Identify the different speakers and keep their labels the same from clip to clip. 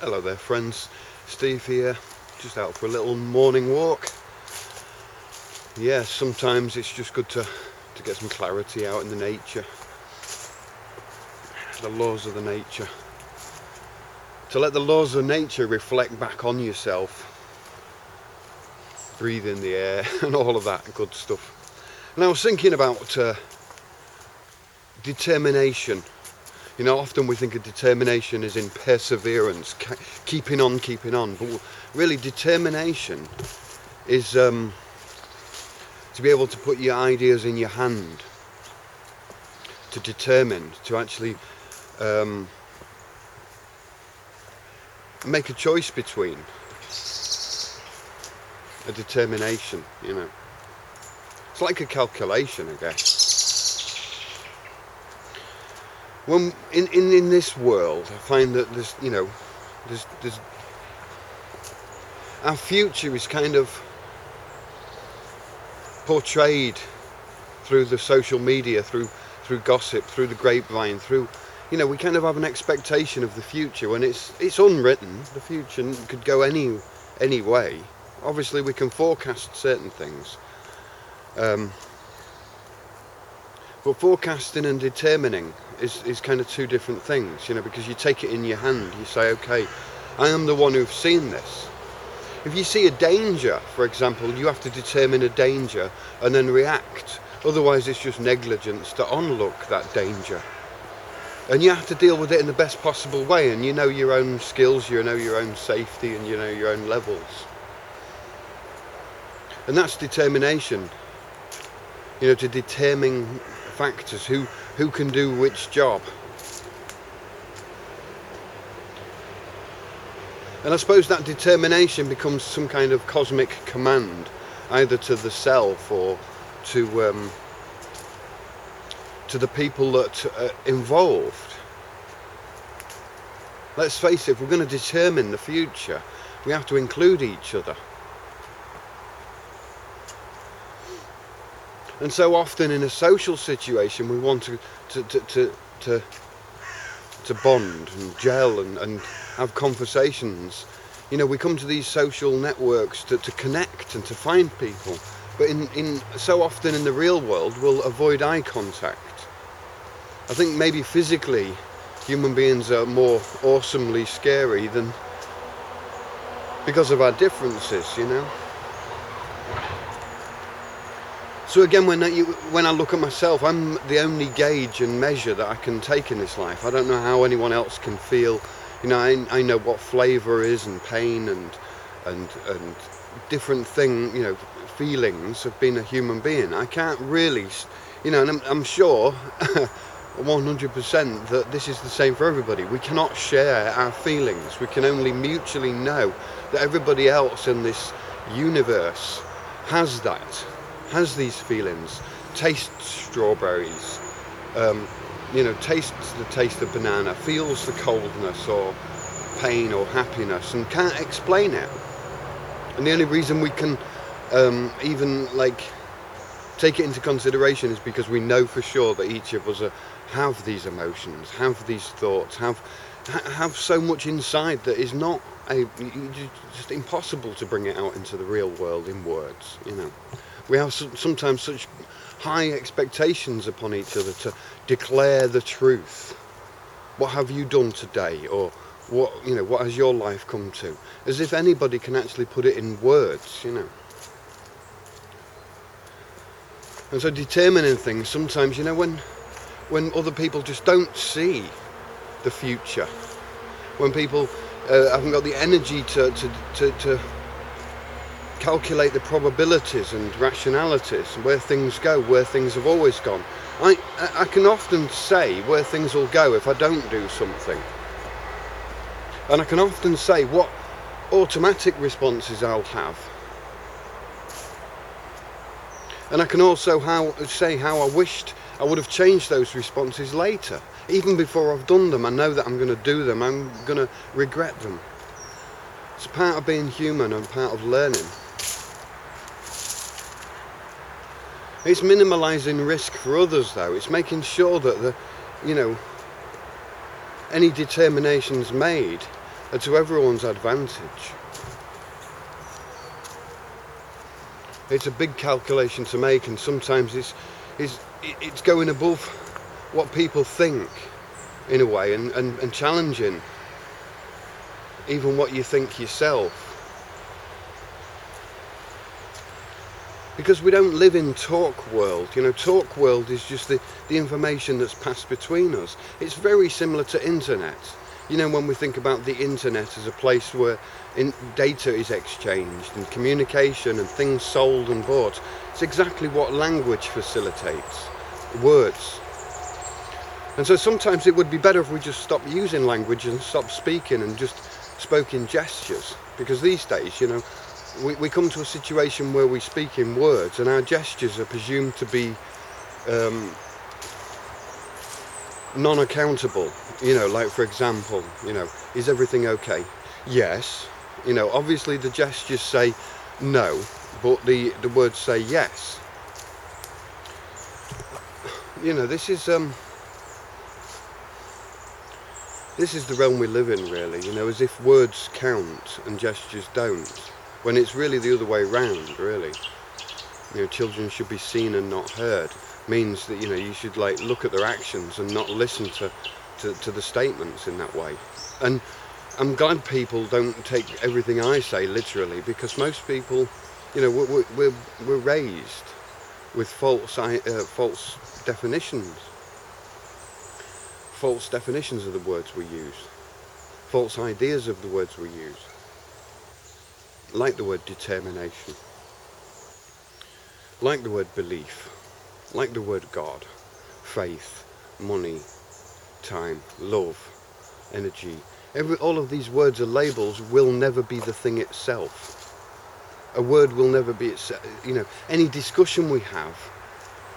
Speaker 1: Hello there friends, Steve here, just out for a little morning walk. Yeah, sometimes it's just good to get some clarity out in the nature, the laws of the nature, to let the laws of nature reflect back on yourself, breathe in the air and all of that good stuff. And I was thinking about determination. You know, often we think of determination as in perseverance, keeping on, but really determination is to be able to put your ideas in your hand, to determine, to actually make a choice between a determination, you know. It's like a calculation, I guess. When in this world, I find that there's our future is kind of portrayed through the social media, through gossip, through the grapevine, we kind of have an expectation of the future when it's unwritten. The future could go any way. Obviously, we can forecast certain things. But forecasting and determining is kind of two different things, because you take it in your hand. You say, okay, I am the one who's seen this. If you see a danger, for example, you have to determine a danger and then react. Otherwise, it's just negligence to onlook that danger. And you have to deal with it in the best possible way. And you know your own skills, you know your own safety, and you know your own levels. And that's determination. To determine factors, who can do which job. And I suppose that determination becomes some kind of cosmic command, either to the self or to the people that are involved. Let's face it, if we're going to determine the future, we have to include each other. And so often in a social situation, we want to bond and gel and have conversations. We come to these social networks to connect and to find people. But so often in the real world, we'll avoid eye contact. I think maybe physically, human beings are more awesomely scary than because of our differences, So again, when I look at myself, I'm the only gauge and measure that I can take in this life. I don't know how anyone else can feel. I know what flavour is and pain and different feelings of being a human being. I can't really, and I'm sure 100% that this is the same for everybody. We cannot share our feelings. We can only mutually know that everybody else in this universe has these feelings, tastes strawberries, tastes the taste of banana, feels the coldness or pain or happiness and can't explain it. And the only reason we can even take it into consideration is because we know for sure that each of us have these emotions, have these thoughts, have so much inside that is not just impossible to bring it out into the real world in words. We have sometimes such high expectations upon each other to declare the truth. What have you done today? Or what has your life come to? As if anybody can actually put it in words, And so determining things sometimes, when other people just don't see the future, when people haven't got the energy to calculate the probabilities and rationalities, where things go, where things have always gone. I can often say where things will go if I don't do something. And I can often say what automatic responses I'll have. And I can also say how I wished I would have changed those responses later. Even before I've done them, I know that I'm going to do them, I'm going to regret them. It's part of being human and part of learning. It's minimalising risk for others, though. It's making sure that any determinations made are to everyone's advantage. It's a big calculation to make, and sometimes it's going above what people think in a way, and challenging even what you think yourself. Because we don't live in talk world. Talk world is just the information that's passed between us. It's very similar to internet. When we think about the internet as a place where data is exchanged and communication and things sold and bought, it's exactly what language facilitates. Words. And so sometimes it would be better if we just stopped using language and stopped speaking and just spoke in gestures. Because these days, we come to a situation where we speak in words and our gestures are presumed to be non-accountable. Like for example, is everything okay? Yes. Obviously the gestures say no, but the words say yes. This is the realm we live in, really, as if words count and gestures don't, when it's really the other way round, really. Children should be seen and not heard, means that, you should look at their actions and not listen to the statements in that way. And I'm glad people don't take everything I say literally, because most people, we're raised with false definitions. False definitions of the words we use, false ideas of the words we use, like the word determination, like the word belief, like the word God, faith, money, time, love, energy. All of these words are labels, will never be the thing itself. A word will never be itself. Any discussion we have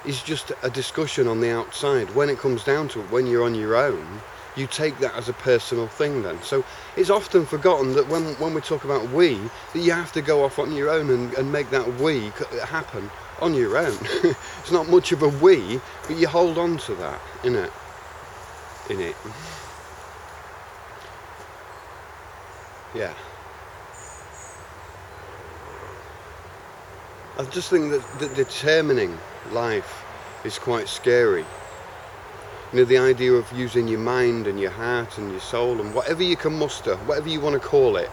Speaker 1: is just a discussion on the outside. When it comes down to it, when you're on your own, you take that as a personal thing then. So it's often forgotten that when we talk about we, that you have to go off on your own and make that we happen on your own. It's not much of a we, but you hold on to that, in it. Yeah. I just think that determining life is quite scary. The idea of using your mind and your heart and your soul and whatever you can muster, whatever you want to call it,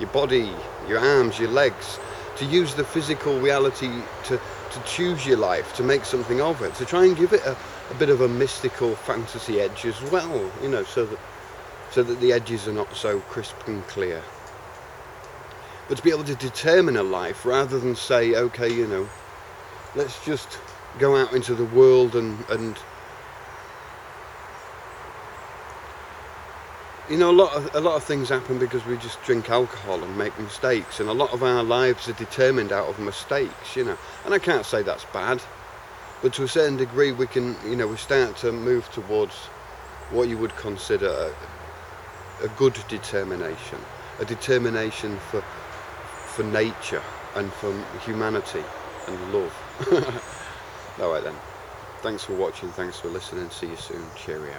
Speaker 1: your body, your arms, your legs, to use the physical reality to choose your life, to make something of it, to try and give it a bit of a mystical fantasy edge as well, so that the edges are not so crisp and clear. But to be able to determine a life rather than say, okay, let's just go out into the world and a lot of things happen because we just drink alcohol and make mistakes, and a lot of our lives are determined out of mistakes, and I can't say that's bad, but to a certain degree we can, we start to move towards what you would consider a good determination, a determination for nature and for humanity and love. Alright then, thanks for watching, thanks for listening, see you soon, cheerio.